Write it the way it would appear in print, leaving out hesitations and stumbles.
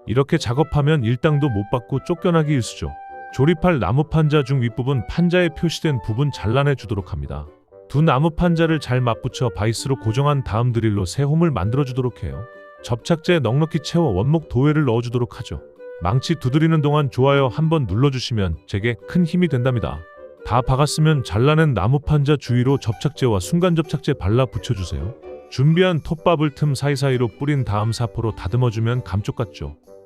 이렇게 작업하면 일당도 못 받고 쫓겨나기 일쑤죠. 조립할 나무 판자 중 윗부분 판자에 표시된 부분 잘라내 주도록 합니다. 두 나무 판자를 잘 맞붙여 바이스로 고정한 다음 드릴로 새 홈을 만들어 주도록 해요. 접착제 넉넉히 채워 원목 도회를 넣어 주도록 하죠. 망치 두드리는 동안 좋아요 한번 눌러주시면 제게 큰 힘이 된답니다. 다 박았으면 잘라낸 나무 판자 주위로 접착제와 순간 접착제 발라 붙여주세요. 준비한 톱밥을 틈 사이사이로 뿌린 다음 사포로 다듬어주면 감쪽 같죠.